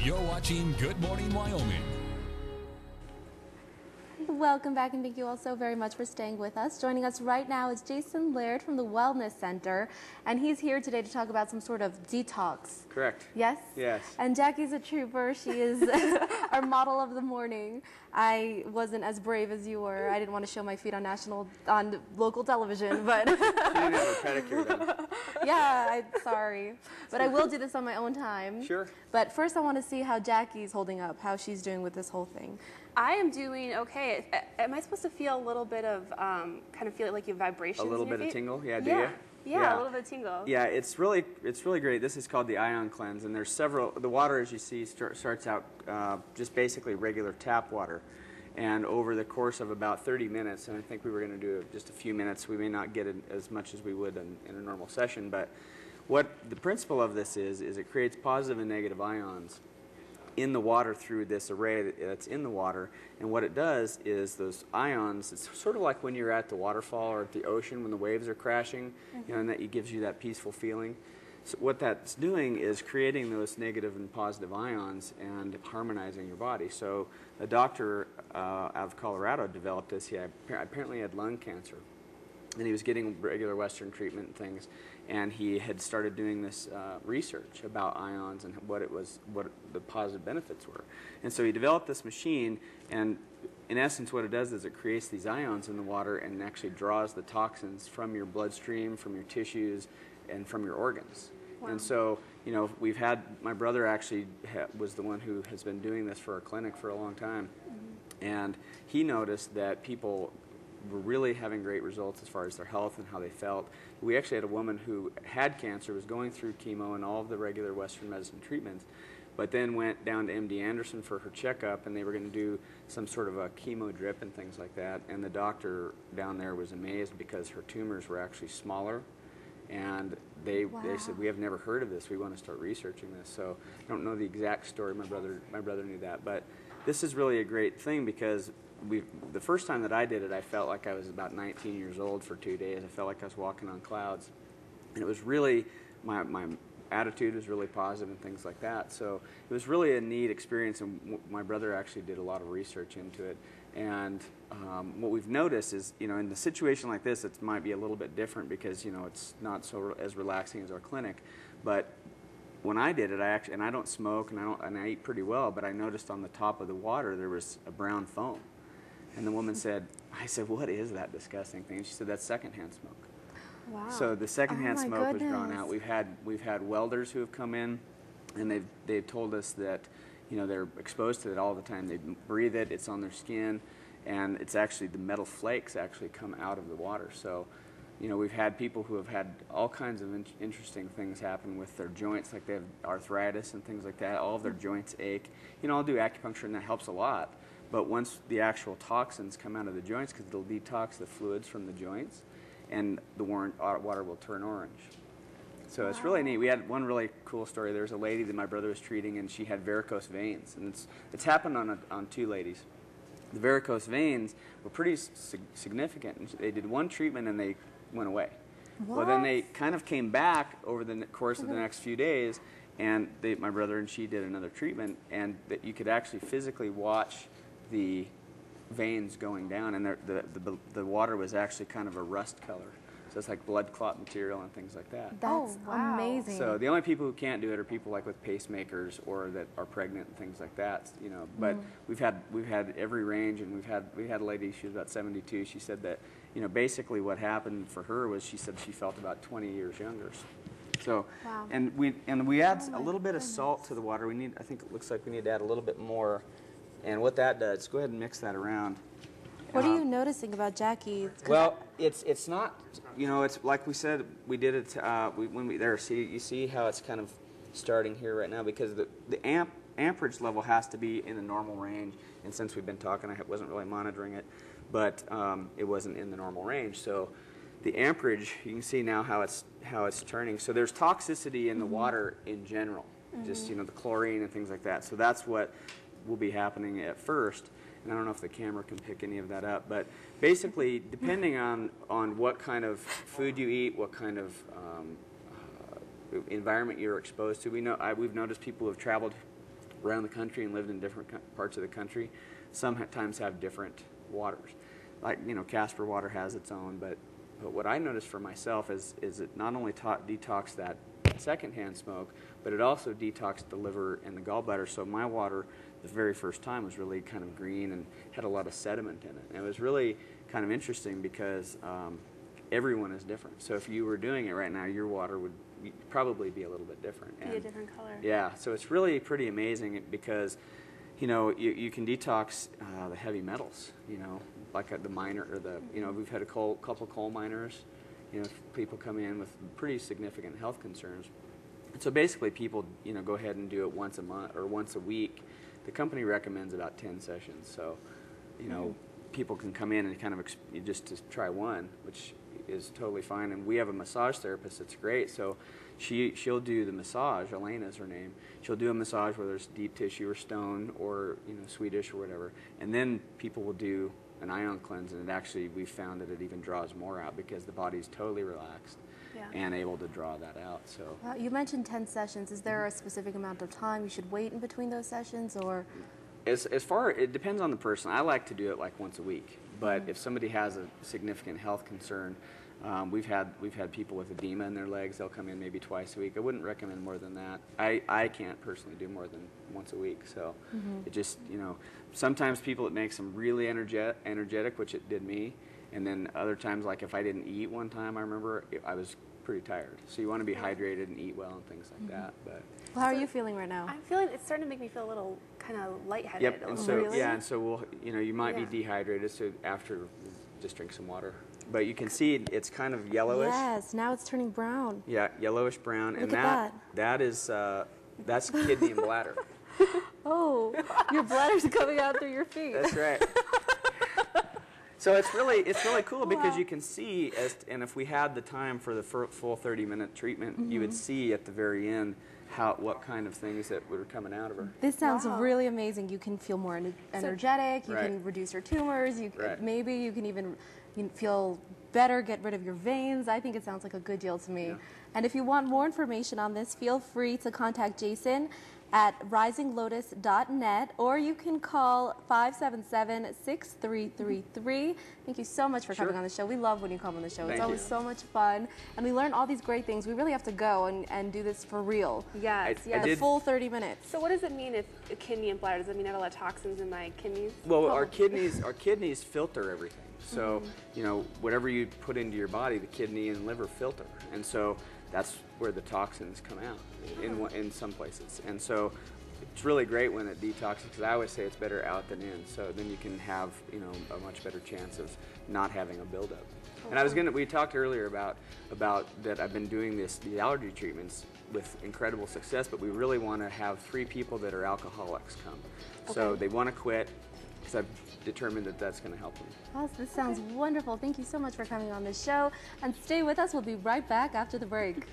You're watching Good Morning Wyoming. Welcome back, and thank you all so very much for staying with us. Joining us right now is Jason Laird from the Wellness Center, and he's here today to talk about some sort of detox. Correct. Yes? Yes. And Jackie's a trooper. She is our model of the morning. I wasn't as brave as you were. I didn't want to show my feet on local television, but She didn't have her pedicure done. yeah, sorry. But I will do this on my own time. Sure. But first I want to see how Jackie's holding up, how she's doing with this whole thing. I am doing okay. Am I supposed to feel a little bit of, kind of feel like you have vibrations A little in your bit of feet? tingle? Yeah, do Yeah. you? Yeah, a little bit of tingle. Yeah, it's really great. This is called the ion cleanse, and there's several. The water, as you see, starts out just basically regular tap water, and over the course of about 30 minutes, and I think we were going to do just a few minutes. We may not get as much as we would in a normal session, but what the principle of this is it creates positive and negative ions in the water through this array that's in the water, and what it does is those ions, it's sort of like when you're at the waterfall or at the ocean when the waves are crashing, you know, and that it gives you that peaceful feeling. So what that's doing is creating those negative and positive ions and harmonizing your body. So a doctor out of Colorado developed this. He apparently had lung cancer, and he was getting regular Western treatment and things, and he had started doing this research about ions and what the positive benefits were. And so he developed this machine, and in essence what it does is it creates these ions in the water and actually draws the toxins from your bloodstream, from your tissues, and from your organs. Wow. And so, you know, we've had, my brother actually was the one who has been doing this for our clinic for a long time, and he noticed that people were really having great results as far as their health and how they felt. We actually had a woman who had cancer, was going through chemo and all of the regular Western medicine treatments, but then went down to MD Anderson for her checkup, and they were going to do some sort of a chemo drip and things like that, and the doctor down there was amazed because her tumors were actually smaller, and they said, we have never heard of this, we want to start researching this. So I don't know the exact story, my brother knew that, but this is really a great thing because the first time that I did it, I felt like I was about 19 years old for 2 days. I felt like I was walking on clouds. And it was really, my attitude was really positive and things like that. So it was really a neat experience, and my brother actually did a lot of research into it. And what we've noticed is, you know, in a situation like this, it might be a little bit different because, you know, it's not as relaxing as our clinic. But when I did it, and I don't smoke and I eat pretty well, but I noticed on the top of the water there was a brown foam. And the woman said, I said, what is that disgusting thing? And she said, that's secondhand smoke. Wow. So the secondhand smoke was drawn out. We've had welders who have come in, and they've told us that, you know, they're exposed to it all the time. They breathe it, it's on their skin, and it's actually, the metal flakes actually come out of the water. So, you know, we've had people who have had all kinds of interesting things happen with their joints, like they have arthritis and things like that. All of their joints ache. You know, I'll do acupuncture, and that helps a lot. But once the actual toxins come out of the joints, because it'll detox the fluids from the joints, and the water will turn orange. So it's really neat. We had one really cool story. There was a lady that my brother was treating, and she had varicose veins. And it's happened on 2 ladies. The varicose veins were pretty significant. And they did one treatment, and they went away. What? Well, then they kind of came back over the course of the next few days, and my brother and she did another treatment, and that you could actually physically watch the veins going down, and the water was actually kind of a rust color. So it's like blood clot material and things like that. That's amazing. So the only people who can't do it are people like with pacemakers or that are pregnant and things like that. You know, but we've had every range, and we had a lady, she was about 72. She said that, you know, basically what happened for her was she said she felt about 20 years younger. So, and we add a little bit of salt to the water. I think it looks like we need to add a little bit more. And what that does, go ahead and mix that around. What are you noticing about Jackie? Well, it's not, you know, it's like we said, we did it when we there. See, you see how it's kind of starting here right now, because the amperage level has to be in the normal range. And since we've been talking, I wasn't really monitoring it, but it wasn't in the normal range. So the amperage, you can see now how it's turning. So there's toxicity in the water in general, just, you know, the chlorine and things like that. So that's what will be happening at first. And I don't know if the camera can pick any of that up, but basically, depending on what kind of food you eat, what kind of environment you're exposed to, we've noticed people who have traveled around the country and lived in different parts of the country sometimes have different waters. Like, you know, Casper water has its own, but what I noticed for myself is it not only detox that secondhand smoke, but it also detoxed the liver and the gallbladder. So my water, the very first time, was really kind of green and had a lot of sediment in it. And it was really kind of interesting because everyone is different. So if you were doing it right now, your water would probably be a little bit different. Be a different color. Yeah, so it's really pretty amazing because, you know, you can detox the heavy metals, you know, like the miner, or the, you know, we've had a couple coal miners, you know, people come in with pretty significant health concerns. And so basically people, you know, go ahead and do it once a month or once a week. The company recommends about 10 sessions. So, you know, people can come in and kind of just to try one, which is totally fine. And we have a massage therapist that's great. So she'll do the massage. Elena is her name. She'll do a massage whether it's deep tissue or stone or, you know, Swedish or whatever. And then people will do an ion cleanse, and it actually, we've found that it even draws more out because the body's totally relaxed and able to draw that out. So You mentioned 10 sessions. Is there a specific amount of time you should wait in between those sessions, or? As far, it depends on the person. I like to do it like once a week, but if somebody has a significant health concern, we've had people with edema in their legs. They'll come in maybe twice a week. I wouldn't recommend more than that. I can't personally do more than once a week. So it just, you know, sometimes people, it makes them really energetic, which it did me. And then other times, like if I didn't eat one time, I remember I was pretty tired. So you want to be hydrated and eat well and things like that. But How are you feeling right now? I'm feeling, it's starting to make me feel a little kind of lightheaded. Yep, and so Really? and so we'll, you know, you might be dehydrated. So after, just drink some water. But you can see it's kind of yellowish. Yes, now it's turning brown. Yeah, yellowish brown, and Look at that is that's kidney and bladder. Oh, your bladder's coming out through your feet. That's right. So it's really cool because you can see, and if we had the time for the full 30-minute treatment, you would see at the very end what kind of things that were coming out of her. This sounds really amazing. You can feel more energetic. You Right. can reduce your tumors. Right. Maybe you can even feel better, get rid of your veins. I think it sounds like a good deal to me. Yeah. And if you want more information on this, feel free to contact Jason at risinglotus.net, or you can call 577-6333. Thank you so much for coming on the show. We love when you come on the show. Thank It's always you. so much fun. And we learn all these great things. We really have to go and do this for real. Yes, I yes. The full 30 minutes. So what does it mean if kidney and bladder? Does it mean I have a lot of toxins in my kidneys? Well, our kidneys filter everything. So you know, whatever you put into your body, the kidney and liver filter, and so that's where the toxins come out in some places. And so it's really great when it detoxes, because I always say it's better out than in. So then you can have, you know, a much better chance of not having a buildup. And we talked earlier about that I've been doing the allergy treatments with incredible success, but we really want to have 3 people that are alcoholics come. So they want to quit, because I've determined that that's going to help them. Well, this sounds wonderful. Thank you so much for coming on the show. And stay with us. We'll be right back after the break.